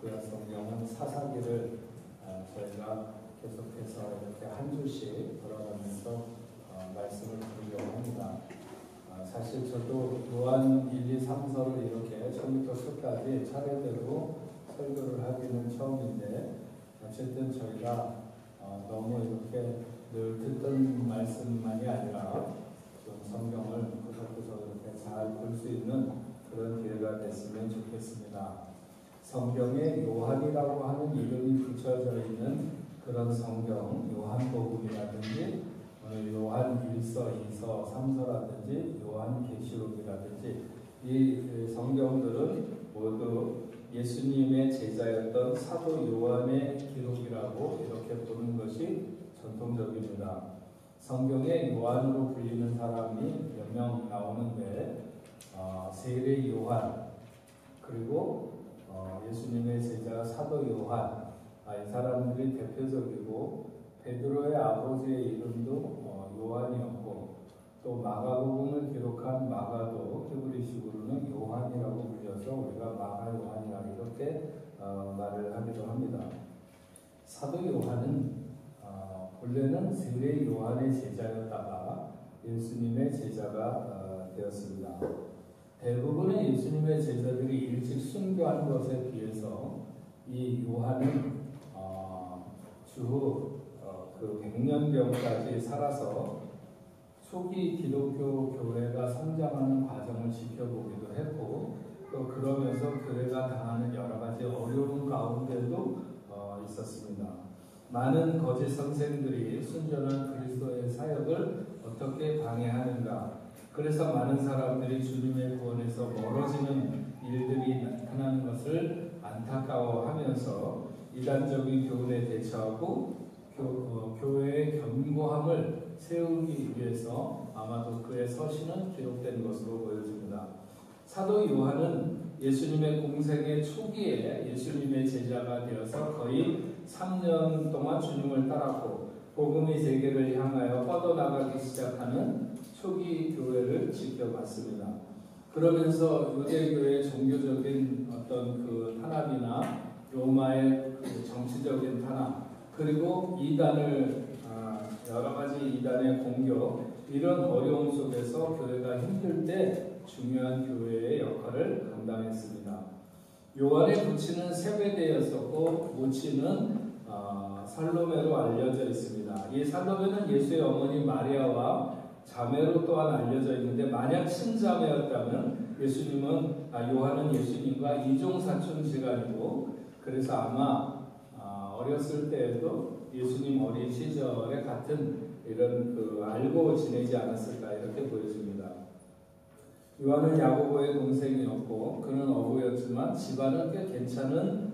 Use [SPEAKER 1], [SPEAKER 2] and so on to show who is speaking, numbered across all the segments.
[SPEAKER 1] 구약 성경은 사사기를 저희가 계속해서 이렇게 한 주씩 돌아가면서 말씀을 드리려고 합니다. 사실 저도 요한 1, 2, 3서를 이렇게 처음부터 끝까지 차례대로 설교를 하기는 처음인데, 어쨌든 저희가 너무 이렇게 늘 듣던 말씀만이 아니라 좀 성경을 구석구석 이렇게 잘 볼 수 있는 그런 기회가 됐으면 좋겠습니다. 성경에 요한이라고 하는 이름이 붙여져 있는 그런 성경, 요한복음이라든지 오늘 요한 1서, 2서, 3서라든지 요한계시록이라든지 이 성경들은 모두 예수님의 제자였던 사도 요한의 기록이라고 이렇게 보는 것이 전통적입니다. 성경에 요한으로 불리는 사람이 몇 명 나오는데 세례 요한, 그리고 예수님의 제자 사도 요한, 이 사람들이 대표적이고, 베드로의 아버지의 이름도 요한이었고, 또 마가복음을 기록한 마가도 히브리식으로는 요한이라고 불려서 우리가 마가 요한이라 이렇게 말을 하기도 합니다. 사도 요한은 본래는 세례 요한의 제자였다가 예수님의 제자가 되었습니다. 대부분의 예수님의 제자들이 일찍 순교한 것에 비해서 이 요한은 주 100년경까지 살아서 초기 기독교 교회가 성장하는 과정을 지켜보기도 했고, 또 그러면서 교회가 당하는 여러 가지 어려움 가운데도 있었습니다. 많은 거짓 선생들이 순전한 그리스도의 사역을 어떻게 방해하는가, 그래서 많은 사람들이 주님의 구원에서 멀어지는 일들이 나타나는 것을 안타까워하면서 이단적인 교훈에 대처하고 교회의 견고함을 세우기 위해서 아마도 그의 서신은 기록된 것으로 보여집니다. 사도 요한은 예수님의 공생의 초기에 예수님의 제자가 되어서 거의 3년 동안 주님을 따랐고, 복음의 세계를 향하여 뻗어나가기 시작하는 초기 교회를 지켜봤습니다. 그러면서 유대교의 종교적인 어떤 그 탄압이나 로마의 그 정치적인 탄압, 그리고 이단을 여러 가지 이단의 공격, 이런 어려움 속에서 교회가 힘들 때 중요한 교회의 역할을 감당했습니다. 요한의 부친은 세베대였었고 모친은 살로메로 알려져 있습니다. 이 살로메는 예수의 어머니 마리아와 자매로 또한 알려져 있는데, 만약 친자매였다면 요한은 예수님과 이종사촌지간이고, 그래서 아마 어렸을 때에도 예수님 어린 시절에 같은 이런 알고 지내지 않았을까 이렇게 보여집니다. 요한은 야고보의 동생이었고, 그는 어부였지만 집안은 꽤 괜찮은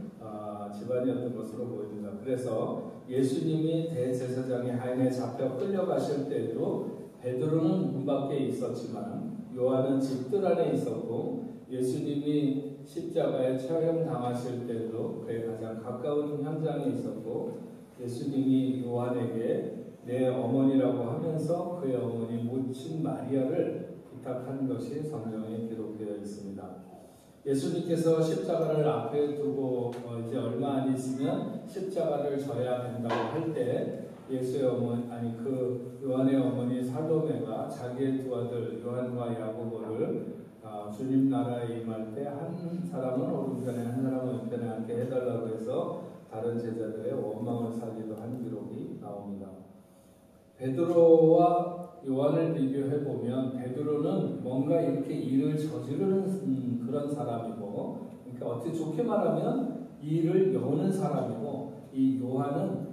[SPEAKER 1] 집안이었던 것으로 보입니다. 그래서 예수님이 대제사장의 하인에 잡혀 끌려가실 때에도 베드로는 문 밖에 있었지만 요한은 집들 안에 있었고, 예수님이 십자가에 처형 당하실 때도 그의 가장 가까운 현장에 있었고, 예수님이 요한에게 내 어머니라고 하면서 그의 어머니 모친 마리아를 부탁한 것이 성경에 기록되어 있습니다. 예수님께서 십자가를 앞에 두고 이제 얼마 안 있으면 십자가를 져야 된다고 할 때, 요한의 어머니 살로메가 자기의 두 아들 요한과 야고보를 주님 나라에 임할 때 한 사람은 오른편에 한 사람은 왼편에 앉게 해달라고 해서 다른 제자들의 원망을 사기도 한 기록이 나옵니다. 베드로와 요한을 비교해 보면 베드로는 뭔가 이렇게 일을 저지르는 그런 사람이고, 그러니까 어떻게 좋게 말하면 일을 여는 사람이고, 이 요한은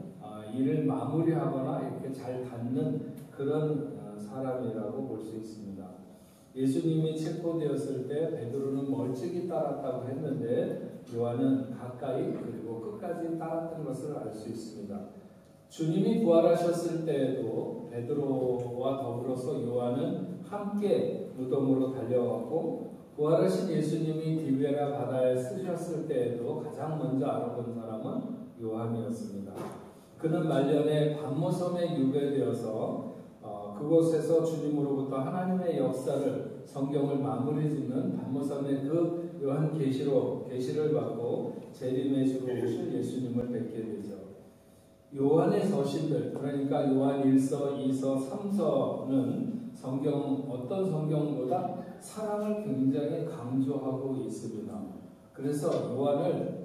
[SPEAKER 1] 일을 마무리하거나 이렇게 잘 닫는 그런 사람이라고 볼 수 있습니다. 예수님이 체포되었을 때 베드로는 멀찍이 따랐다고 했는데, 요한은 가까이 그리고 끝까지 따랐던 것을 알 수 있습니다. 주님이 부활하셨을 때에도 베드로와 더불어서 요한은 함께 무덤으로 달려갔고, 부활하신 예수님이 디베라 바다에 쓰셨을 때에도 가장 먼저 알아본 사람은 요한이었습니다. 그는 말년에 밤모섬에 유배되어서 그곳에서 주님으로부터 하나님의 역사를 성경을 마무리 짓는 반모섬의 그 요한 계시를 받고 재림의 주로 오실 예수님을 뵙게 되죠. 요한의 서신들, 그러니까 요한 1서, 2서, 3서는 어떤 성경보다 사랑을 굉장히 강조하고 있습니다. 그래서 요한을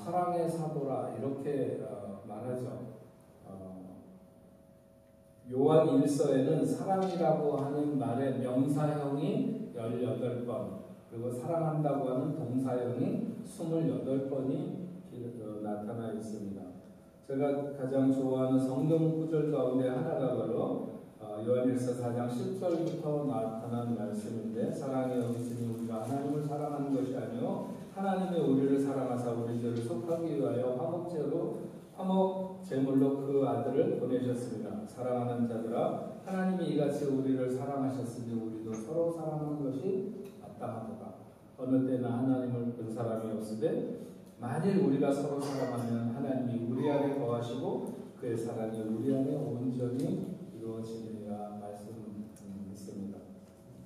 [SPEAKER 1] 사랑의 사도라 이렇게 말하죠. 요한 1서에는 사랑이라고 하는 말의 명사형이 18번, 그리고 사랑한다고 하는 동사형이 28번이 나타나 있습니다. 제가 가장 좋아하는 성경 구절 가운데 하나가 바로 요한일서 4장 10절부터 나타난 말씀인데, 사랑의 영이시니 우리가 하나님을 사랑하는 것이 아니요 하나님이 우리를 사랑하사 우리 죄를 속하기 위하여 화목 제물로 그 아들을 보내셨습니다. 사랑하는 자들아, 하나님이 이같이 우리를 사랑하셨으니 우리도 서로 사랑하는 것이 마땅하도다. 어느 때나 하나님을 본 사람이 없으되 만일 우리가 서로 사랑하면 하나님이 우리 안에 거하시고 그의 사랑이 우리 안에 온전히 이루어지리라 말씀했습니다.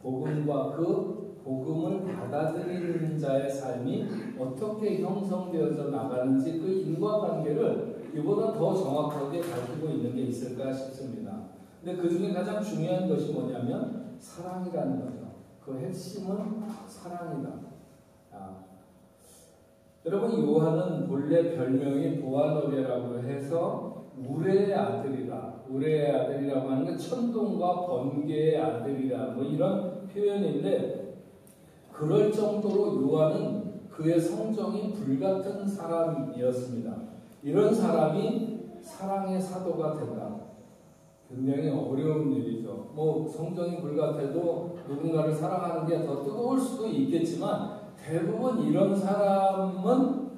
[SPEAKER 1] 복음과 그 복음을 받아들이는 자의 삶이 어떻게 형성되어져 나가는지 그 인과관계를 이보다 더 정확하게 밝히고 있는 게 있을까 싶습니다. 근데 그 중에 가장 중요한 것이 뭐냐면 사랑이라는 거죠. 그 핵심은 사랑이다. 여러분, 요한은 본래 별명이 보아노게라고 해서 우레의 아들이다. 우레의 아들이라고 하는 게 천둥과 번개의 아들이다. 뭐 이런 표현인데, 그럴 정도로 요한은 그의 성정이 불같은 사람이었습니다. 이런 사람이 사랑의 사도가 된다. 굉장히 어려운 일이죠. 뭐 성정이 불같아도 누군가를 사랑하는 게 더 뜨거울 수도 있겠지만 대부분 이런 사람은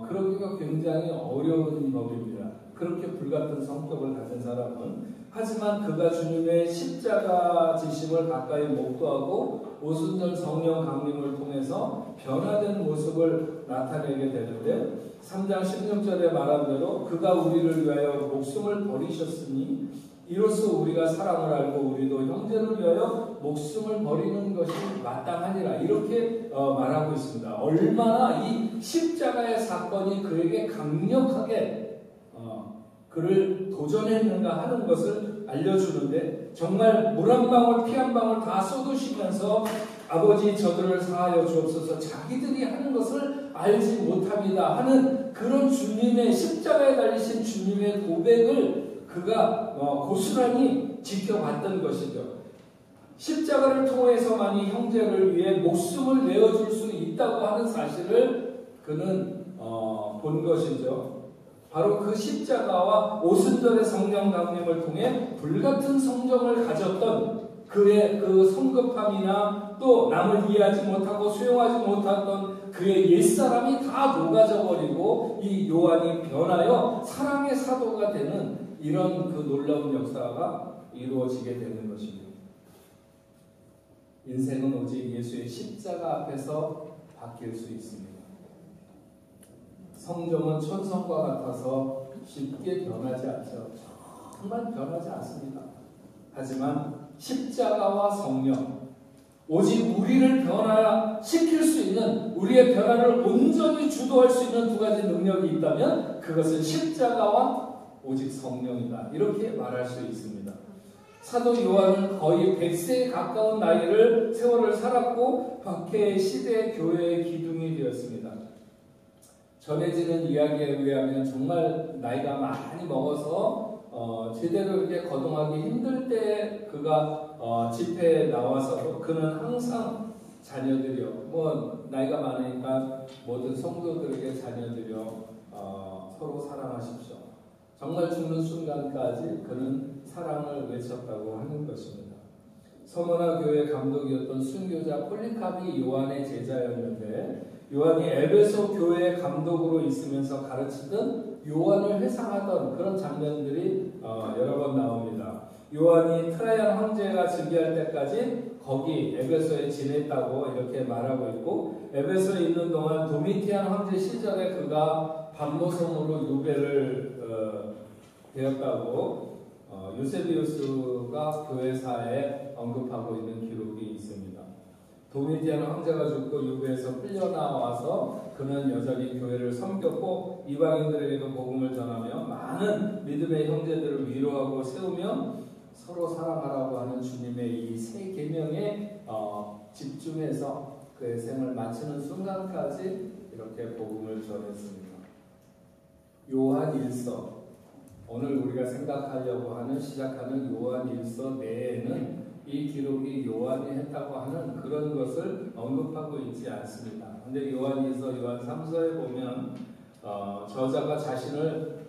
[SPEAKER 1] 그러기가 굉장히 어려운 법입니다. 그렇게 불같은 성격을 가진 사람은. 하지만 그가 주님의 십자가 지심을 가까이 목도하고 오순절 성령 강림을 통해서 변화된 모습을 나타내게 되는데, 3장 16절에 말한 대로 그가 우리를 위하여 목숨을 버리셨으니 이로써 우리가 사랑을 알고 우리도 형제를 위하여 목숨을 버리는 것이 마땅하니라, 이렇게 말하고 있습니다. 얼마나 이 십자가의 사건이 그에게 강력하게 그를 도전했는가 하는 것을 알려주는데, 정말 물 한 방울 피 한 방울 다 쏟으시면서 아버지 저들을 사하여 주옵소서, 자기들이 하는 것을 알지 못합니다 하는 그런 주님의 십자가에 달리신 주님의 고백을 그가 고스란히 지켜봤던 것이죠. 십자가를 통해서만이 형제를 위해 목숨을 내어줄 수 있다고 하는 사실을 그는 본 것이죠. 바로 그 십자가와 오순절의 성령 강림을 통해 불같은 성정을 가졌던 그의 그 성급함이나 또 남을 이해하지 못하고 수용하지 못했던 그의 옛사람이 다 녹아져 버리고 이 요한이 변하여 사랑의 사도가 되는 이런 그 놀라운 역사가 이루어지게 되는 것입니다. 인생은 오직 예수의 십자가 앞에서 바뀔 수 있습니다. 성정은 천성과 같아서 쉽게 변하지 않죠. 정말 변하지 않습니다. 하지만 십자가와 성령, 오직 우리를 변화시킬 수 있는, 우리의 변화를 온전히 주도할 수 있는 두 가지 능력이 있다면 그것은 십자가와 오직 성령이다, 이렇게 말할 수 있습니다. 사도 요한은 거의 100세에 가까운 세월을 살았고 박해의 시대 교회의 기둥이 되었습니다. 전해지는 이야기에 의하면 정말 나이가 많이 먹어서 제대로 이렇게 거동하기 힘들 때 그가 집회에 나와서도 그는 항상 자녀들이요, 뭐 나이가 많으니까 모든 성도들에게 자녀들이요, 서로 사랑하십시오. 정말 죽는 순간까지 그는 사랑을 외쳤다고 하는 것입니다. 서머나 교회 감독이었던 순교자 폴리카비 요한의 제자였는데, 요한이 에베소 교회 감독으로 있으면서 가르치던 요한을 회상하던 그런 장면들이 여러 번 나옵니다. 요한이 트라이안 황제가 즉위할 때까지 거기 에베소에 지냈다고 이렇게 말하고 있고, 에베소에 있는 동안 도미티안 황제 시절에 그가 반모섬으로 유배를 되었다고 유세비우스가 교회사에 언급하고 있는 기록이 있습니다. 도미디안 황제가 죽고 유배에서 끌려나와서 그는 여전히 교회를 섬겼고 이방인들에게도 복음을 전하며 많은 믿음의 형제들을 위로하고 세우며 서로 사랑하라고 하는 주님의 이 세 계명에 집중해서 그의 생을 마치는 순간까지 이렇게 복음을 전했습니다. 요한일서, 오늘 우리가 생각하려고 하는 시작하는 요한일서 내에는 이 기록이 요한이 했다고 하는 그런 것을 언급하고 있지 않습니다. 근데 요한일서, 요한 3서에 보면 저자가 자신을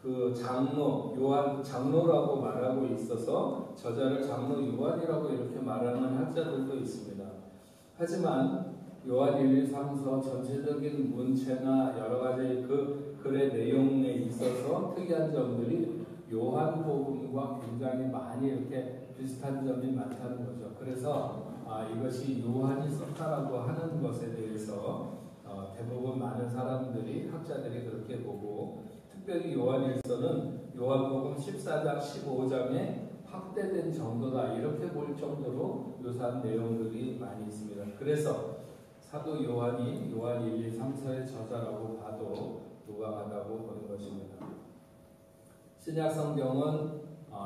[SPEAKER 1] 그 장로, 요한 장로라고 말하고 있어서 저자를 장로 요한이라고 이렇게 말하는 학자들도 있습니다. 하지만 요한 1, 2, 3서 전체적인 문체나 여러 가지 그 글의 내용에 있어서 특이한 점들이 요한복음과 굉장히 많이 이렇게 비슷한 점이 많다는 거죠. 그래서 이것이 요한이 썼다라고 하는 것에 대해서 대부분 많은 사람들이, 학자들이 그렇게 보고, 특별히 요한일서는 요한복음 14장, 15장에 확대된 정도다 이렇게 볼 정도로 묘사한 내용들이 많이 있습니다. 그래서 사도 요한이 요한 1, 2, 3서의 저자라고 봐도 무방하다고 보는 것입니다. 신약 성경은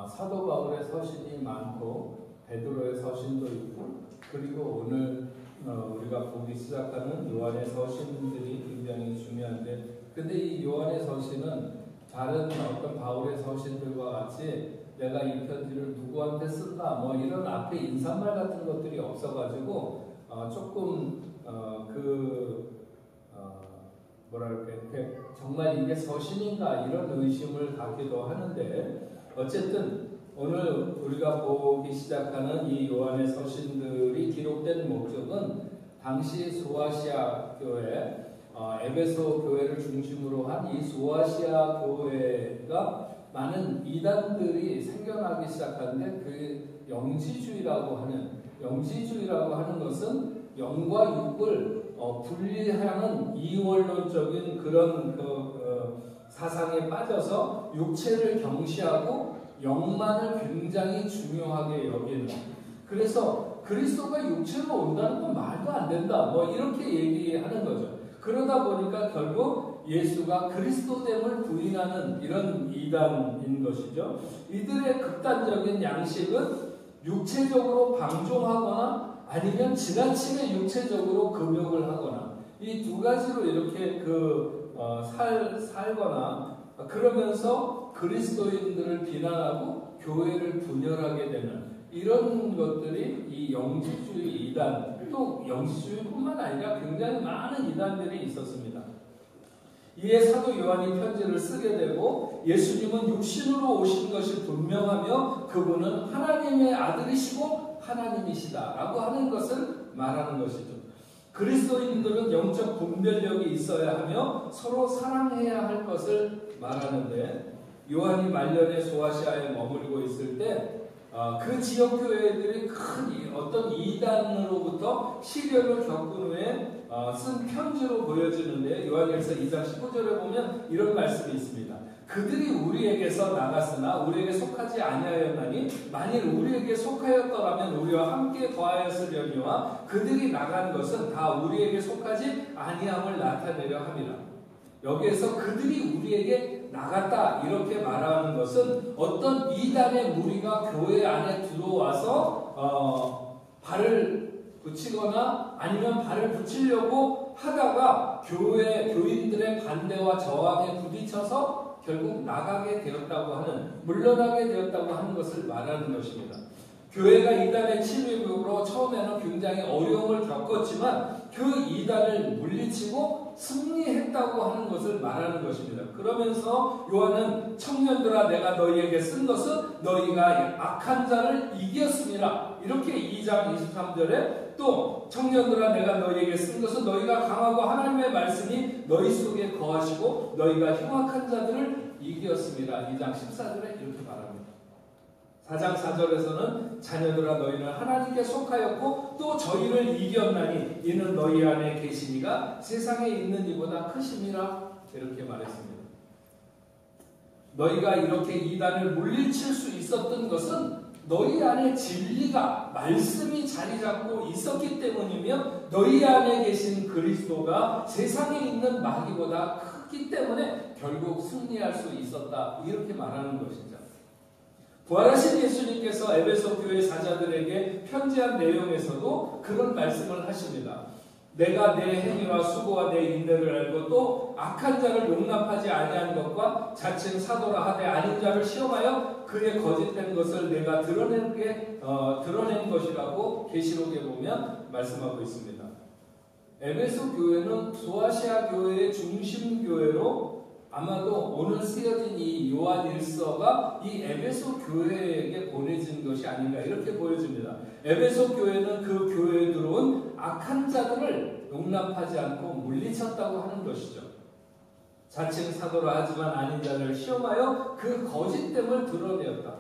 [SPEAKER 1] 사도 바울의 서신이 많고 베드로의 서신도 있고, 그리고 오늘 우리가 보기 시작하는 요한의 서신들이 굉장히 중요한데, 근데 이 요한의 서신은 다른 어떤 바울의 서신들과 같이 내가 이 편지를 누구한테 쓴다 뭐 이런 앞에 인사말 같은 것들이 없어가지고 조금 뭐랄까 이렇게 정말 이게 서신인가 이런 의심을 갖기도 하는데, 어쨌든 오늘 우리가 보기 시작하는 이 요한의 서신들이 기록된 목적은 당시 소아시아 교회, 에베소 교회를 중심으로 한 이 소아시아 교회가 많은 이단들이 생겨나기 시작하는데, 그 영지주의라고 하는 것은 영과 육을 분리하는 이원론적인 그런 사상에 빠져서 육체를 경시하고 영만을 굉장히 중요하게 여기는, 그래서 그리스도가 육체로 온다는 건 말도 안 된다 뭐 이렇게 얘기하는 거죠. 그러다 보니까 결국 예수가 그리스도됨을 부인하는 이런 이단인 것이죠. 이들의 극단적인 양식은 육체적으로 방종하거나 아니면 지나치게 육체적으로 금욕을 하거나, 이 두 가지로 이렇게 살거나, 그러면서 그리스도인들을 비난하고 교회를 분열하게 되는 이런 것들이 이 영지주의 이단, 또 영지주의뿐만 아니라 굉장히 많은 이단들이 있었습니다. 이에 사도 요한이 편지를 쓰게 되고, 예수님은 육신으로 오신 것이 분명하며 그분은 하나님의 아들이시고 하나님이시다라고 하는 것을 말하는 것이죠. 그리스도인들은 영적 분별력이 있어야 하며 서로 사랑해야 할 것을 말하는데, 요한이 말년에 소아시아에 머무르고 있을 때 그 지역 교회들이 큰 어떤 이단으로부터 시련을 겪은 후에 쓴 편지로 보여지는데, 요한일서 2장 19절에 보면 이런 말씀이 있습니다. 그들이 우리에게서 나갔으나 우리에게 속하지 아니하였나니 만일 우리에게 속하였더라면 우리와 함께 거하였으려니와 그들이 나간 것은 다 우리에게 속하지 아니함을 나타내려 함이라. 여기에서 그들이 우리에게 나갔다 이렇게 말하는 것은 어떤 이단의 무리가 교회 안에 들어와서 발을 붙이거나 아니면 발을 붙이려고 하다가 교인들의 반대와 저항에 부딪혀서 결국 나가게 되었다고 하는, 물러나게 되었다고 하는 것을 말하는 것입니다. 교회가 이단의 침입으로 처음에는 굉장히 어려움을 겪었지만 그 이단을 물리치고 승리했다고 하는 것을 말하는 것입니다. 그러면서 요한은 청년들아 내가 너희에게 쓴 것은 너희가 악한 자를 이겼음이라, 이렇게 2장 23절에 또 청년들아 내가 너희에게 쓴 것은 너희가 강하고 하나님의 말씀이 너희 속에 거하시고 너희가 흉악한 자들을 이겼음이라, 2장 14절에 이렇게 말합니다. 4장 4절에서는 자녀들아 너희는 하나님께 속하였고 또 저희를 이겼나니 이는 너희 안에 계시니가 세상에 있는 이보다 크심이라, 이렇게 말했습니다. 너희가 이렇게 이단을 물리칠 수 있었던 것은 너희 안에 진리가, 말씀이 자리 잡고 있었기 때문이며 너희 안에 계신 그리스도가 세상에 있는 마귀보다 크기 때문에 결국 승리할 수 있었다. 이렇게 말하는 것이죠. 부활하신 예수님께서 에베소 교회 사자들에게 편지한 내용에서도 그런 말씀을 하십니다. 내가 내 행위와 수고와 내 인내를 알고 또 악한 자를 용납하지 아니한 것과 자칭 사도라 하되 아닌 자를 시험하여 그의 거짓된 것을 내가 드러낸 것이라고 계시록에 보면 말씀하고 있습니다. 에베소 교회는 소아시아 교회의 중심 교회로 아마도 오늘 쓰여진 이 요한 1서가 이 에베소 교회에게 보내진 것이 아닌가 이렇게 보여집니다. 에베소 교회는 그 교회에 들어온 악한 자들을 용납하지 않고 물리쳤다고 하는 것이죠. 자칭 사도라 하지만 아닌 자를 시험하여 그 거짓됨을 드러내었다.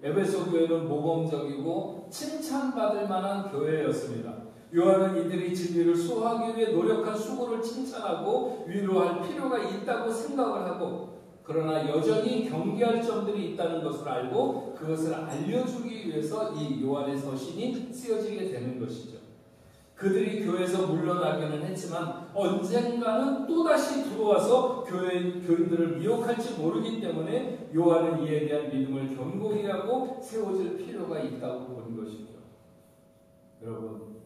[SPEAKER 1] 에베소 교회는 모범적이고 칭찬받을 만한 교회였습니다. 요한은 이들이 진리를 수호하기 위해 노력한 수고를 칭찬하고 위로할 필요가 있다고 생각을 하고 그러나 여전히 경계할 점들이 있다는 것을 알고 그것을 알려주기 위해서 이 요한의 서신이 쓰여지게 되는 것이죠. 그들이 교회에서 물러나기는 했지만 언젠가는 또다시 들어와서 교인들을 미혹할지 모르기 때문에 요한은 이에 대한 믿음을 견고히 하고 세워질 필요가 있다고 본 것이죠. 여러분,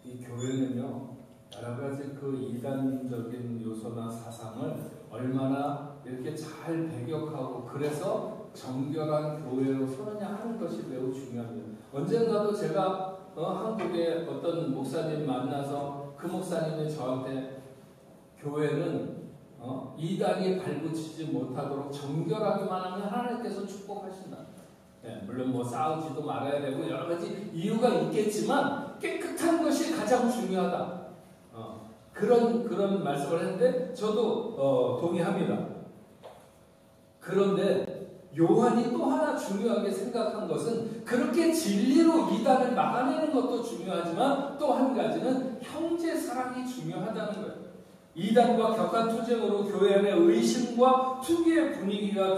[SPEAKER 1] 이 교회는요, 여러 가지 그 이단적인 요소나 사상을 얼마나 이렇게 잘 배격하고 그래서 정결한 교회로 서느냐 하는 것이 매우 중요합니다. 언젠가도 제가 한국의 어떤 목사님 만나서 그 목사님이 저한테 교회는 이단이 발붙이지 못하도록 정결하기만 하면 하나님께서 축복하신다. 네, 물론 뭐 싸우지도 말아야 되고 여러 가지 이유가 있겠지만 깨끗한 것이 가장 중요하다. 그런 말씀을 했는데 저도 동의합니다. 그런데 요한이 또 하나 중요하게 생각한 것은 그렇게 진리로 이단을 막아내는 것도 중요하지만 또 한 가지는 형제 사랑이 중요하다는 거예요. 이단과 격한 투쟁으로 교회 안에 의심과 투기의 분위기가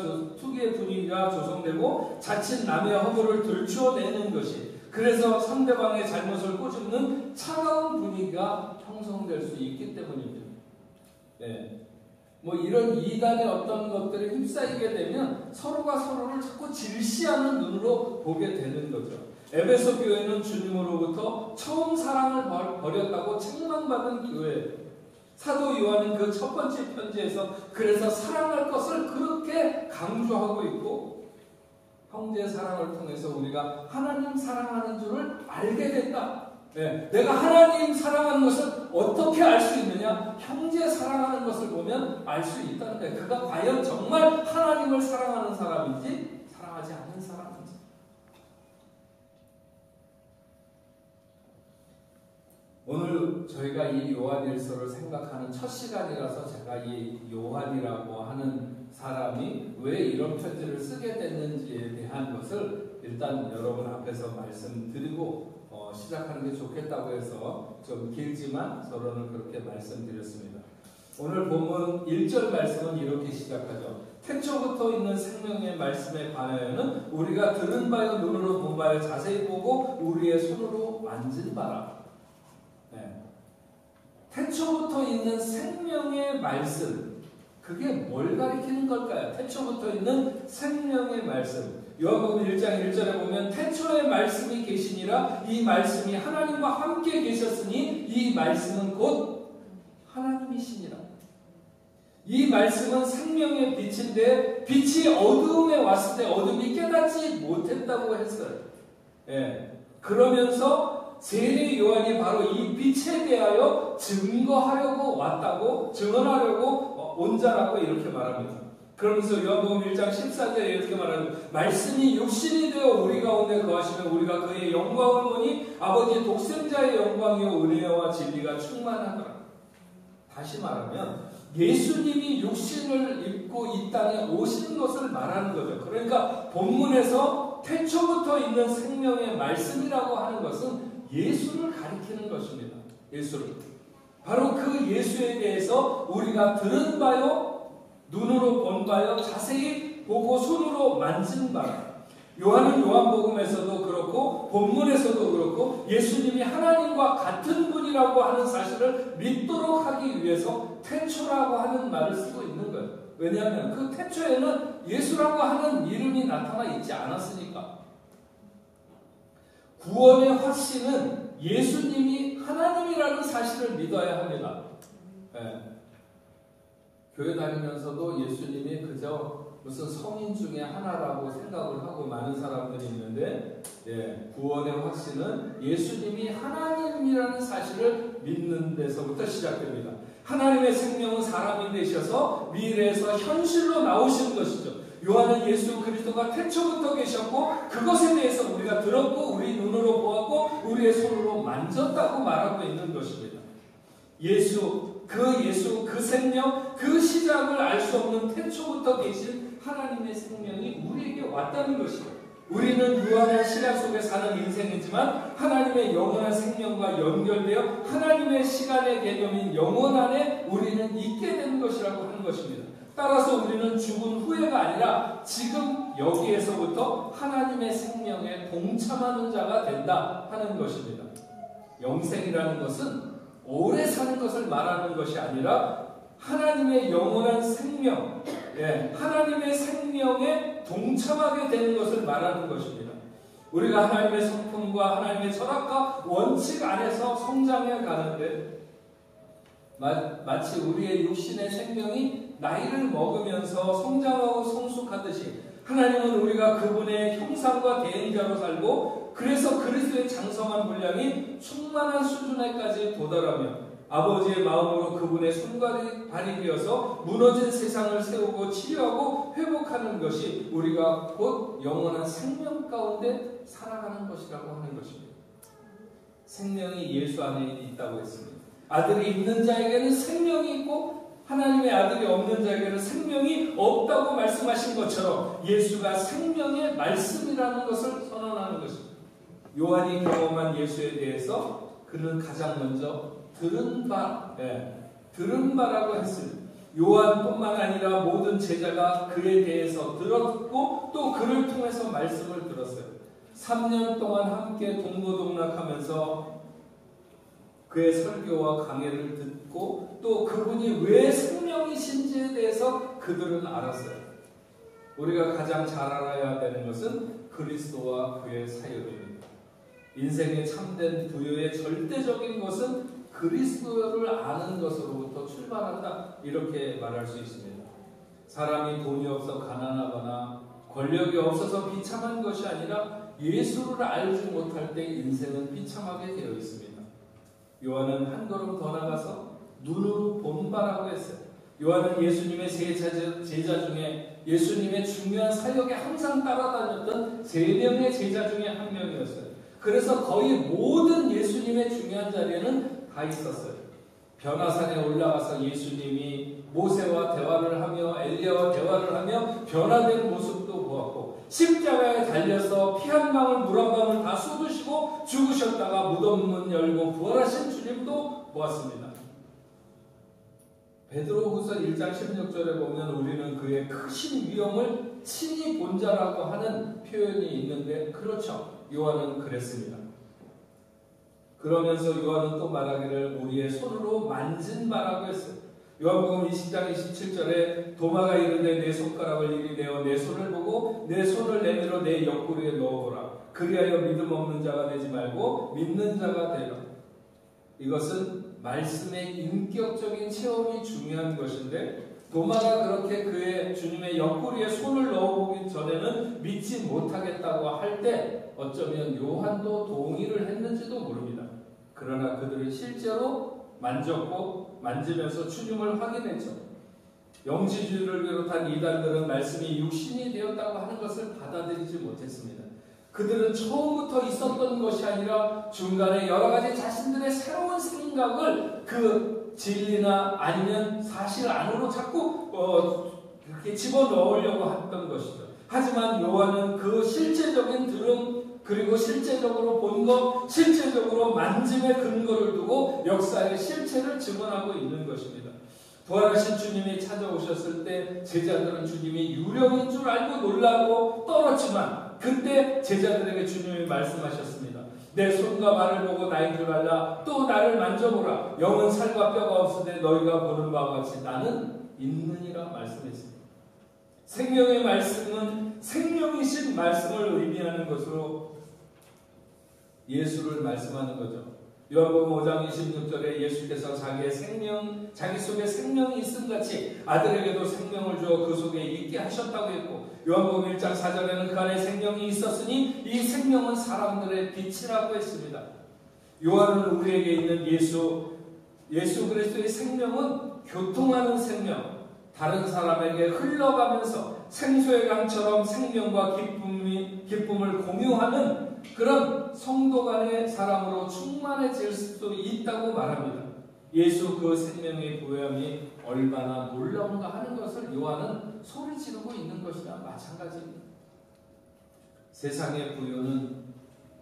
[SPEAKER 1] 조성되고 자칫 남의 허물을 들추어내는 것이 그래서 상대방의 잘못을 꼬집는 차가운 분위기가 형성될 수 있기 때문입니다. 네. 뭐 이런 이단의 어떤 것들에 휩싸이게 되면 서로가 서로를 자꾸 질시하는 눈으로 보게 되는 거죠. 에베소 교회는 주님으로부터 처음 사랑을 버렸다고 책망받은 교회예요. 사도 요한은 그 첫 번째 편지에서 그래서 사랑할 것을 그렇게 강조하고 있고 형제 사랑을 통해서 우리가 하나님 사랑하는 줄을 알게 됐다. 네, 내가 하나님 사랑하는 것을 어떻게 알 수 있느냐? 형제 사랑하는 것을 보면 알 수 있다는 거예요. 그가 과연 정말 하나님을 사랑하는 사람인지 사랑하지 않는 사람인지. 오늘 저희가 이 요한일서를 생각하는 첫 시간이라서 제가 이 요한이라고 하는 사람이 왜 이런 편지를 쓰게 됐는지에 대한 것을 일단 여러분 앞에서 말씀드리고 시작하는 게 좋겠다고 해서 좀 길지만 서로는 그렇게 말씀드렸습니다. 오늘 본문 1절 말씀은 이렇게 시작하죠. 태초부터 있는 생명의 말씀에 관하여는 우리가 들은 바요 눈으로 본 바요 자세히 보고 우리의 손으로 만진 바라. 네. 태초부터 있는 생명의 말씀, 그게 뭘 가리키는 걸까요? 태초부터 있는 생명의 말씀. 요한복음 1장 1절에 보면 태초에 말씀이 계시니라 이 말씀이 하나님과 함께 계셨으니 이 말씀은 곧 하나님이시니라. 이 말씀은 생명의 빛인데 빛이 어두움에 왔을 때 어둠이 깨닫지 못했다고 했어요. 예. 그러면서 세례 요한이 바로 이 빛에 대하여 증거하려고 왔다고, 증언하려고 온 자라고 이렇게 말합니다. 그러면서 요한복음 1장 14절에 이렇게 말하는 말씀이 육신이 되어 우리 가운데 거하시면 우리가 그의 영광을 보니 아버지 독생자의 영광이요 은혜와 진리가 충만하더라. 다시 말하면 예수님이 육신을 입고 이 땅에 오신 것을 말하는 거죠. 그러니까 본문에서 태초부터 있는 생명의 말씀이라고 하는 것은 예수를 가리키는 것입니다. 예수를. 바로 그 예수에 대해서 우리가 들은 바요 눈으로 본 바요, 자세히 보고 손으로 만진 바라. 요한은 요한복음에서도 그렇고 본문에서도 그렇고 예수님이 하나님과 같은 분이라고 하는 사실을 믿도록 하기 위해서 태초라고 하는 말을 쓰고 있는 거예요. 왜냐하면 그 태초에는 예수라고 하는 이름이 나타나 있지 않았으니까. 구원의 확신은 예수님이 하나님이라는 사실을 믿어야 합니다. 교회 다니면서도 예수님이 그저 무슨 성인 중에 하나라고 생각을 하고 많은 사람들이 있는데, 구원의 확신은 예수님이 하나님이라는 사실을 믿는 데서부터 시작됩니다. 하나님의 생명은 사람이 되셔서 미래에서 현실로 나오신 것이죠. 요한은 예수 그리스도가 태초부터 계셨고 그것에 대해서 우리가 들었고 우리 눈으로 보았고 우리의 손으로 만졌다고 말하고 있는 것입니다. 예수, 그 생명, 그 시작을 알 수 없는 태초부터 계신 하나님의 생명이 우리에게 왔다는 것이죠. 우리는 유한한 시간 속에 사는 인생이지만 하나님의 영원한 생명과 연결되어 하나님의 시간의 개념인 영원 안에 우리는 있게 된 것이라고 하는 것입니다. 따라서 우리는 죽은 후회가 아니라 지금 여기에서부터 하나님의 생명에 동참하는 자가 된다 하는 것입니다. 영생이라는 것은 오래 사는 것을 말하는 것이 아니라 하나님의 영원한 생명, 하나님의 생명에 동참하게 되는 것을 말하는 것입니다. 우리가 하나님의 성품과 하나님의 철학과 원칙 안에서 성장해 가는데 마치 우리의 육신의 생명이 나이를 먹으면서 성장하고 성숙하듯이 하나님은 우리가 그분의 형상과 대행자로 살고 그래서 그리스도의 장성한 분량이 충만한 수준에까지 도달하며 아버지의 마음으로 그분의 손과 발이 되어서 무너진 세상을 세우고 치료하고 회복하는 것이 우리가 곧 영원한 생명 가운데 살아가는 것이라고 하는 것입니다. 생명이 예수 안에 있다고 했습니다. 아들이 있는 자에게는 생명이 있고 하나님의 아들이 없는 자에게는 생명이 없다고 말씀하신 것처럼 예수가 생명의 말씀이라는 것을 선언하는 것입니다. 요한이 경험한 예수에 대해서 그는 가장 먼저 들은 바라고 했습니다. 요한뿐만 아니라 모든 제자가 그에 대해서 들었고 또 그를 통해서 말씀을 들었어요. 3년 동안 함께 동고동락하면서 그의 설교와 강해를 듣고 또 그분이 왜 생명이신지에 대해서 그들은 알았어요. 우리가 가장 잘 알아야 되는 것은 그리스도와 그의 사역입니다. 인생의 참된 부여의 절대적인 것은 그리스도를 아는 것으로부터 출발한다, 이렇게 말할 수 있습니다. 사람이 돈이 없어 가난하거나 권력이 없어서 비참한 것이 아니라 예수를 알지 못할 때 인생은 비참하게 되어 있습니다. 요한은 한 걸음 더 나가서 눈으로 본 바라고 했어요. 요한은 예수님의 제자 중에 예수님의 중요한 사역에 항상 따라다녔던 3명의 제자 중에 한 명이었어요. 그래서 거의 모든 예수님의 중요한 자리에는 다 있었어요. 변화산에 올라가서 예수님이 모세와 대화를 하며 엘리야와 대화를 하며 변화된 모습도 보았고, 십자가에 달려서 피 한 방울 물 한 방울 다 쏟으시고 죽으셨다가 무덤 문 열고 부활하신 주님도 보았습니다. 베드로후서 1장 16절에 보면 우리는 그의 크신 위엄을 친히 본 자라고 하는 표현이 있는데, 그렇죠. 요한은 그랬습니다. 그러면서 요한은 또 말하기를 우리의 손으로 만진 바라고 했어요. 요한복음 20장 27절에 도마가 이르되 내 손가락을 이리 내어 내 손을 보고 내 손을 내밀어 내 옆구리에 넣어보라. 그리하여 믿음 없는 자가 되지 말고 믿는 자가 되라. 이것은 말씀의 인격적인 체험이 중요한 것인데, 도마가 그렇게 그의 주님의 옆구리에 손을 넣어보기 전에는 믿지 못하겠다고 할 때 어쩌면 요한도 동의를 했는지도 모릅니다. 그러나 그들은 실제로 만졌고 만지면서 주님을 확인했죠. 영지주의를 비롯한 이단들은 말씀이 육신이 되었다고 하는 것을 받아들이지 못했습니다. 그들은 처음부터 있었던 것이 아니라 중간에 여러 가지 자신들의 새로운 생각을 그 진리나 아니면 사실 안으로 자꾸 그렇게 집어넣으려고 했던 것이죠. 하지만 요한은 그 실제적인 들음, 그리고 실제적으로 본 것, 실제적으로 만짐의 근거를 두고 역사의 실체를 증언하고 있는 것입니다. 부활하신 주님이 찾아오셨을 때 제자들은 주님이 유령인 줄 알고 놀라고 떨었지만 그때 제자들에게 주님이 말씀하셨습니다. 내 손과 발을 보고 나인 줄 알라. 또 나를 만져보라. 영은 살과 뼈가 없으되 너희가 보는 바와 같이 나는 있느니라 말씀했습니다. 생명의 말씀은 생명이신 말씀을 의미하는 것으로 예수를 말씀하는 거죠. 요한복음 5장 26절에 예수께서 자기 속에 생명이 있음같이 아들에게도 생명을 주어 그 속에 있게 하셨다고 했고, 요한복음 1장 4절에는 그 안에 생명이 있었으니 이 생명은 사람들의 빛이라고 했습니다. 요한은 우리에게 있는 예수 그리스도의 생명은 교통하는 생명, 다른 사람에게 흘러가면서 생수의 강처럼 생명과 기쁨을 공유하는 그런 성도 간의 사람으로 충만해질 수도 있다고 말합니다. 예수 그 생명의 부여함이 얼마나 놀라운가 하는 것을 요한은 소리 지르고 있는 것이나 마찬가지입니다. 세상의 부여는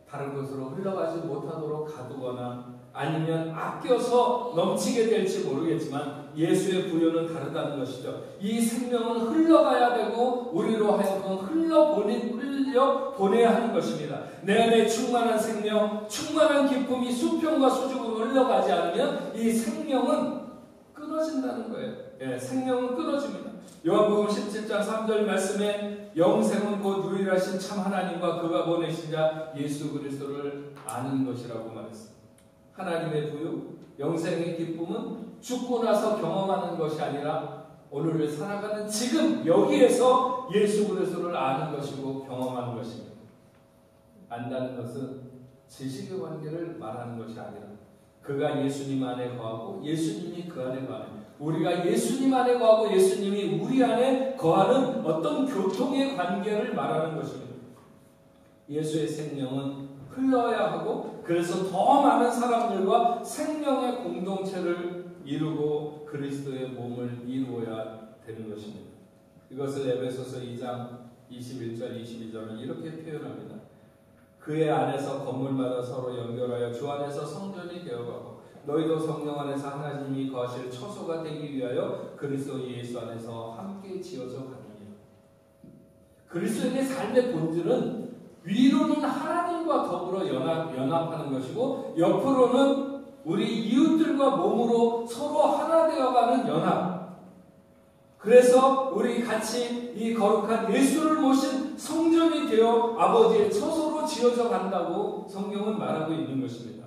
[SPEAKER 1] 다른 곳으로 흘러가지 못하도록 가두거나 아니면 아껴서 넘치게 될지 모르겠지만 예수의 부여는 다르다는 것이죠. 이 생명은 흘러가야 되고 우리로 하여금 흘려보내야 하는 것입니다. 내 안에 충만한 생명, 충만한 기쁨이 수평과 수직으로 흘러가지 않으면 이 생명은 끊어진다는 거예요. 생명은 끊어집니다. 요한복음 17장 3절 말씀에 영생은 곧 유일하신 참 하나님과 그가 보내신 자 예수 그리스도를 아는 것이라고 말했습니다. 하나님의 부유, 영생의 기쁨은 죽고 나서 경험하는 것이 아니라 오늘을 살아가는 지금 여기에서 예수 그리스도를 아는 것이고 경험하는 것입니다. 안다는 것은 지식의 관계를 말하는 것이 아니라 그가 예수님 안에 거하고 예수님이 그 안에 거하는, 우리가 예수님 안에 거하고 예수님이 우리 안에 거하는 어떤 교통의 관계를 말하는 것입니다. 예수의 생명은 흘러야 하고 그래서 더 많은 사람들과 생명의 공동체를 이루고 그리스도의 몸을 이루어야 되는 것입니다. 이것을 에베소서 2장 21절 22절은 이렇게 표현합니다. 그의 안에서 건물마다 서로 연결하여 주 안에서 성전이 되어가고 너희도 성령 안에서 하나님이 거하실 처소가 되기 위하여 그리스도 예수 안에서 함께 지어져 가느니라. 그리스도인의 삶의 본질은 위로는 하나님과 더불어 연합하는 것이고 옆으로는 우리 이웃들과 몸으로 서로 하나 되어가는 연합. 그래서 우리 같이 이 거룩한 예수를 모신 성전이 되어 아버지의 처소로 지어져 간다고 성경은 말하고 있는 것입니다.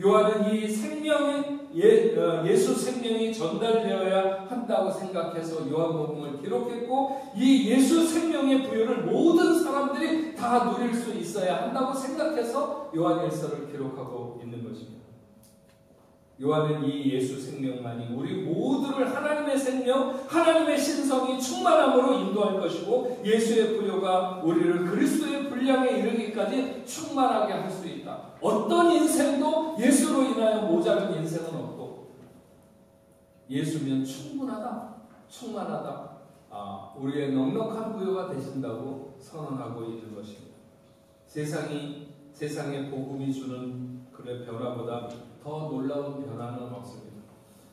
[SPEAKER 1] 요한은 이 생명이 예수 생명이 전달되어야 한다고 생각해서 요한복음을 기록했고 이 예수 생명의 부여를 모든 사람들이 다 누릴 수 있어야 한다고 생각해서 요한일서를 기록하고 있는 것입니다. 요한은 이 예수 생명만이 우리 모두를 하나님의 생명, 하나님의 신성이 충만함으로 인도할 것이고 예수의 부여가 우리를 그리스도의 분량에 이르기까지 충만하게 할 수 있다. 어떤 인생도 예수로 인하여 모자른 인생은 없고 예수면 충만하다. 우리의 넉넉한 부여가 되신다고 선언하고 있는 것입니다. 세상의 복음이 주는 그의 변화보다 더 놀라운 변화는 없습니다.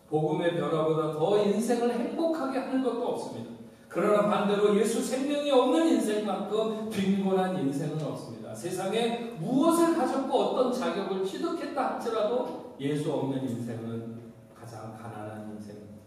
[SPEAKER 1] 복음의 변화보다 더 인생을 행복하게 하는 것도 없습니다. 그러나 반대로 예수 생명이 없는 인생만큼 빈곤한 인생은 없습니다. 세상에 무엇을 가졌고 어떤 자격을 취득했다 할지라도 예수 없는 인생은 가장 가난한 인생입니다.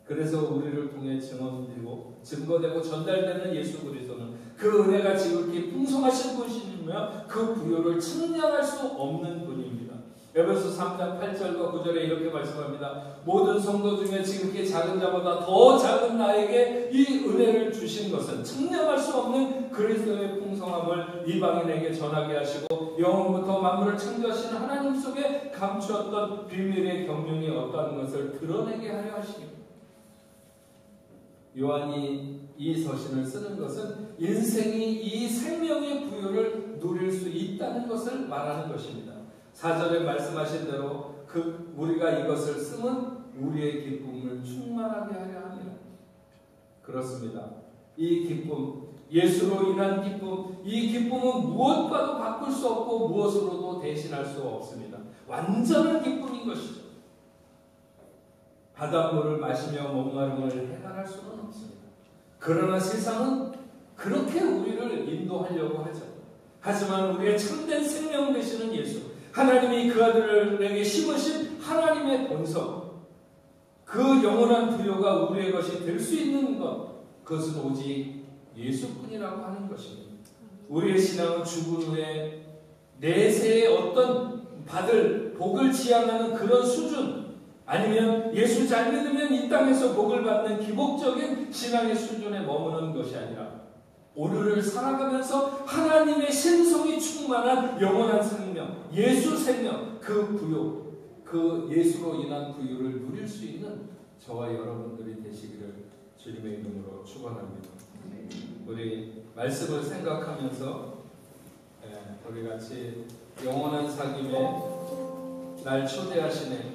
[SPEAKER 1] 그래서 우리를 통해 증거되고 전달되는 예수 그리스도는 그 은혜가 지극히 풍성하신 분이시며 그 부요를 측량할 수 없는 분입니다. 에베소 3장 8절과 9절에 이렇게 말씀합니다. 모든 성도 중에 지극히 작은 자보다 더 작은 나에게 이 은혜를 주신 것은 측량할 수 없는 그리스도의 풍성함을 이방인에게 전하게 하시고 영원부터 만물을 창조하신 하나님 속에 감추었던 비밀의 경륜이 어떠한 것을 드러내게 하려 하시니 요한이 이 서신을 쓰는 것은 인생이 이 생명의 부여를 누릴 수 있다는 것을 말하는 것입니다. 4절에 말씀하신 대로 우리가 이것을 쓰면 우리의 기쁨을 충만하게 하려 합니다. 그렇습니다. 이 기쁨, 예수로 인한 기쁨, 이 기쁨은 무엇과도 바꿀 수 없고 무엇으로도 대신할 수 없습니다. 완전한 기쁨인 것이죠. 바닷물을 마시며 목마름을 해결할 수는 없습니다. 그러나 세상은 그렇게 우리를 인도하려고 하죠. 하지만 우리의 참된 생명 되시는 예수, 하나님이 그 아들에게 심으신 하나님의 본성, 그 영원한 부요가 우리의 것이 될 수 있는 것, 그것은 오직 예수뿐이라고 하는 것입니다. 우리의 신앙은 죽은 후에 내세의 어떤 받을 복을 지향하는 그런 수준, 아니면 예수 잘 믿으면 이 땅에서 복을 받는 기복적인 신앙의 수준에 머무는 것이 아니라 오늘을 살아가면서 하나님의 신성이 충만한 영원한 생명, 예수 생명, 그 부요, 그 예수로 인한 부요를 누릴 수 있는 저와 여러분들이 되시기를 주님의 이름으로 축원합니다. 우리 말씀을 생각하면서 우리 같이 영원한 사귐에 날 초대하시네,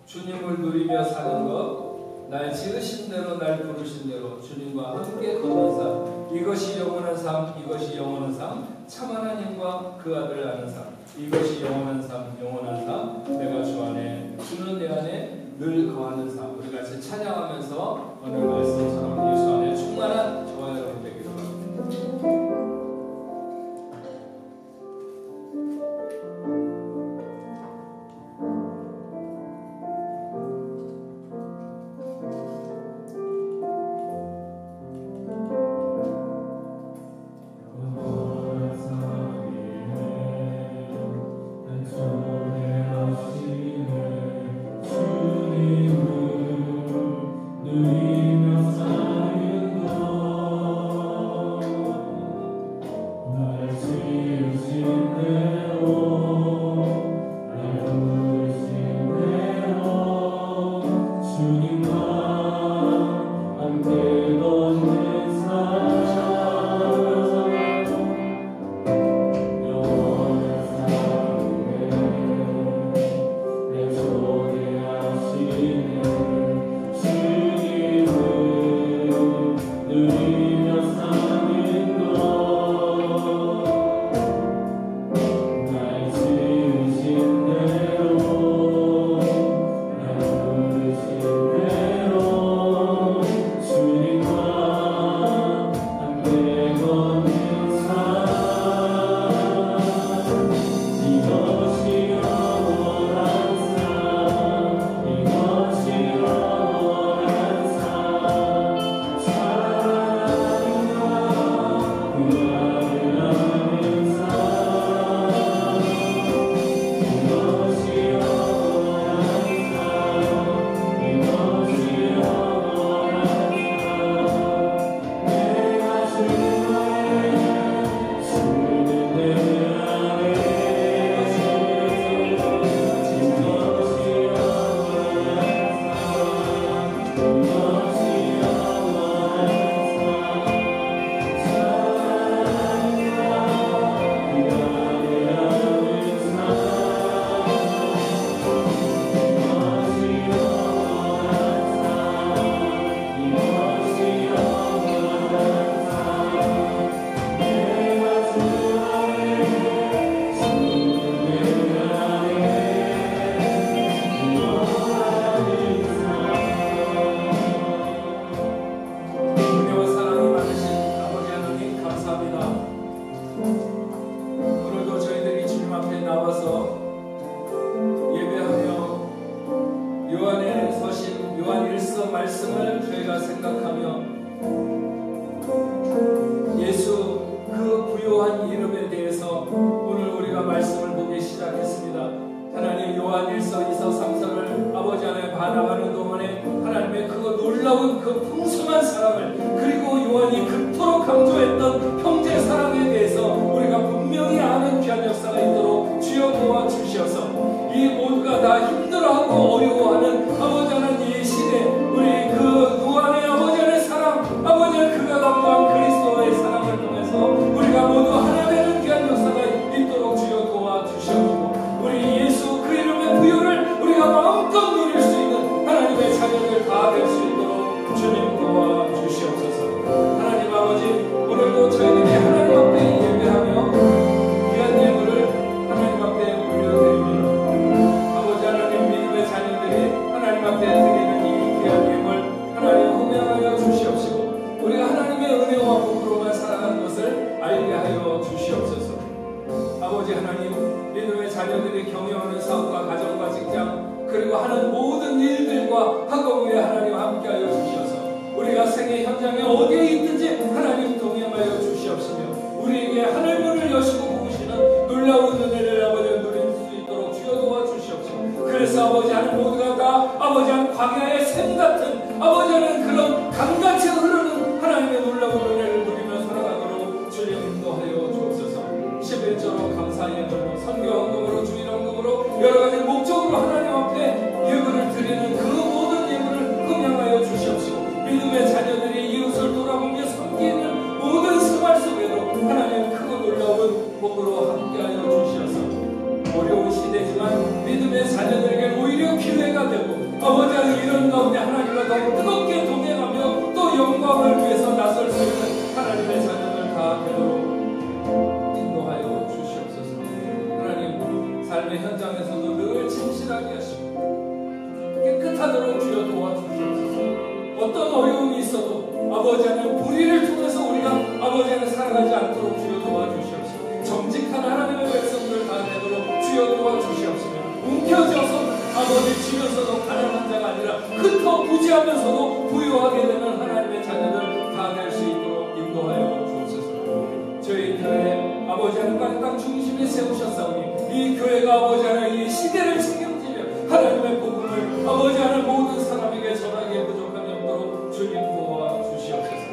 [SPEAKER 1] 주님을 누리며 사는 것, 날 지으신 대로 날 부르신 대로 주님과 함께 걷는 삶, 이것이 영원한 삶, 이것이 영원한 삶, 참 하나님과 그 아들을 아는 삶, 이것이 영원한 삶, 영원한 삶, 내가 주 안에, 주는 내 안에 늘 거하는 삶. 우리 같이 찬양하면서 오늘 말씀처럼 예수 안에 충만한 저와 여러분 되기를 바랍니다. 하나님 앞에 드리는 이 아버지 하나님, 믿음의 자녀들이 경영하는 사업과 가정과 직장 그리고 하는 모든 일들과 학업에 하나님 함께하여 주셔서 우리가 생애 현장에 어디에 있든지 하나님 동행하여 주시옵시며 우리에게 하늘문을 여시고 부으시는 놀라운 은혜를 아버지 누릴 수 있도록 주여 도와주시옵시고 그래서 아버지 하는 모두가 다 아버지 한 광야의 샘 같은 아버지 하는 그런 강같이 흐르는 하나님의 놀라운 은혜를 누리며 살아가도록 주님 인도하여 주옵소서. 11조로 감사의 예물로 선교헌금으로 주일헌금으로 여러가지 목적으로 하나님 앞에 예물을 드리는 그 모든 예물을 흥양하여 주시옵시고 믿음의 자녀들이 이웃을 돌아보며 섬기는 모든 생활 속에도 하나님 크고 놀라운 복으로 함께하여 주시옵소서. 어려운 시대지만 믿음의 자녀들에게 오히려 기회가 되고 아버지의 이런 가운데 하나님과 더 뜨겁게 동행하며 또 영광을 위해서 나설 수 있는 하나님의 자녀들 다 되도록 인도하여 주시옵소서. 하나님 삶의 현장에서도 늘 진실하게 하시고 깨끗하도록 주여 도와주시옵소서. 어떤 어려움이 있어도 아버지 하나님 불의를 통해서 우리가 아버지 하나님 살아가지 않도록 주여 도와주시옵소서. 정직한 하나님의 백성들 다 되도록 주여 도와주시옵소서. 움켜져서 아버지 주면서도 가난한 자가 아니라 흩어 부지하면서도 부유하게 되는 하나님의 자녀들 다 될 수 있도록 인도하여 주옵소서. 저희 교회 아버지 하나님 땅 중심에 세우셨사오니 이 교회가 아버지 하나님 이 시대를 책임지며 하나님의 복음을 아버지 하나님 모든 사람에게 전하기에 부족함이 없도록 주님 도와주시옵소서.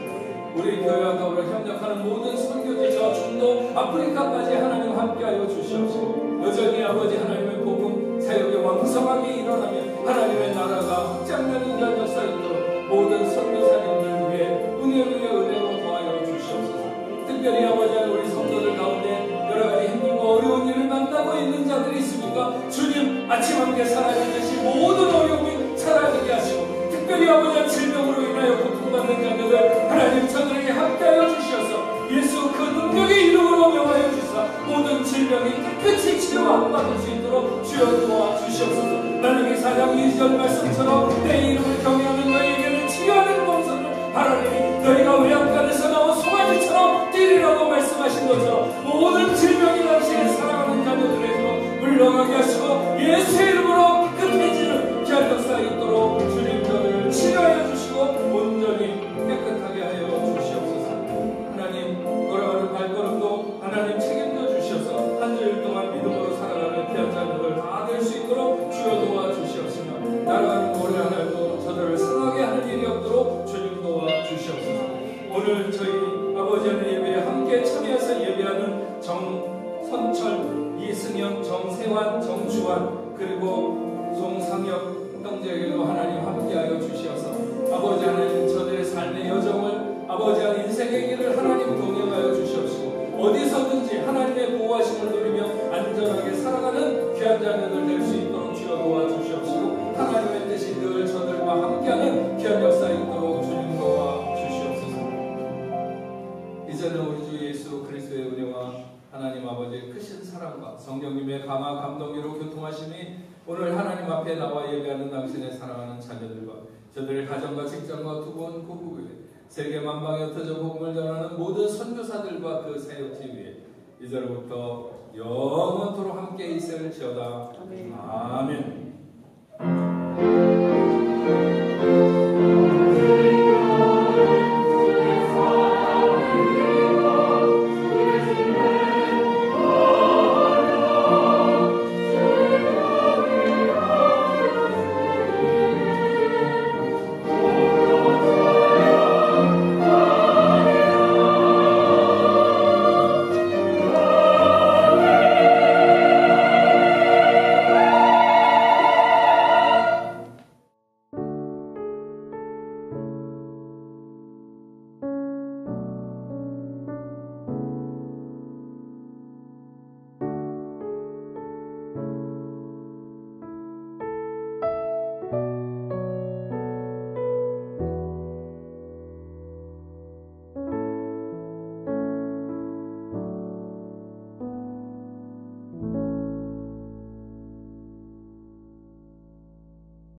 [SPEAKER 1] 우리 교회와 더불어 협력하는 모든 선교지 저 중도 아프리카까지 하나님 함께하여 주시옵시고 여전히 아버지 하나님의 복음 사역이 왕성하게 일어나며 하나님의 나라가 확장되는 자 역사였도록 모든 선교사님들 위해 은혜로 도와여 주시옵소서. 특별히 아버지 우리 성도들 가운데 여러가지 힘들고 어려운 일을 만나고 있는 자들이 있으니까 주님 아침 함께 사라지듯이 모든 어려움이 사라지게 하시고 특별히 아버지 질병으로 인하여 고통받는 자녀들 하나님 저들에게 함께하여 주시옵소서. 예수 그 능력의 이름으로 명하여 주사 모든 질병이 깨끗이 치료받을 수 있도록 주여 도와주시옵소서. 만약에 4장 2절 말씀처럼 내 이름을 경외하는 너희에게는 치유하는 공선을 바라니 너희가 외양간에서 나온 송아지처럼 뛰리라고 말씀하신 것처럼 모든 질병이 당신의 사랑하는 자녀들에게로 물러가게 하시고 예수의 이름으로 깨끗해지는 귀한 역사 있도록 주님 저를 치료하여 주시고 온전히 깨끗하게 하여 주시옵소서. 하나님 걸어가는 발걸음도 하나님 책임져 주셔서 한 주일 동안 믿음으로 살아가는 귀한 자녀들 다 될 수 있도록 주여 도와주시옵시며 날아가는 노래 하나도 저들을 상하게 하는 일이 없도록 주님 도와주시옵소서. 오늘 저희 아버지 하나님 예배에 함께 참여해서 예배하는 정선철, 이승현, 정세환, 정주환 그리고 송상혁 형제에게도 하나님 함께하여 주시어서 아버지 하나님 저들의 삶의 여정을 아버지 하나님 인생의 길을 하나님 동행하여 주시옵시고 어디서든지 하나님의 보호하심을 누리며 안전하게 살아가는 귀한 자녀들 될 수 있도록 주여 도와주시옵시고 하나님의 뜻이 늘 저들과 함께하는 귀한 역사 있도록 주님 도와주시옵소서. 이제는 우리 주 예수 그리스도의 은혜와 하나님 아버지의 크신 사랑과 성령님의 감화 감동으로 교통하심이 오늘 하나님 앞에 나와 예배하는 당신의 사랑하는 자녀들과 저들의 가정과 직장과 두분 고국에 세계 만방에 흩어져 복음을 전하는 모든 선교사들과 그 사역지 위에 이제로부터 영원토록 함께 있을지어다. 아멘.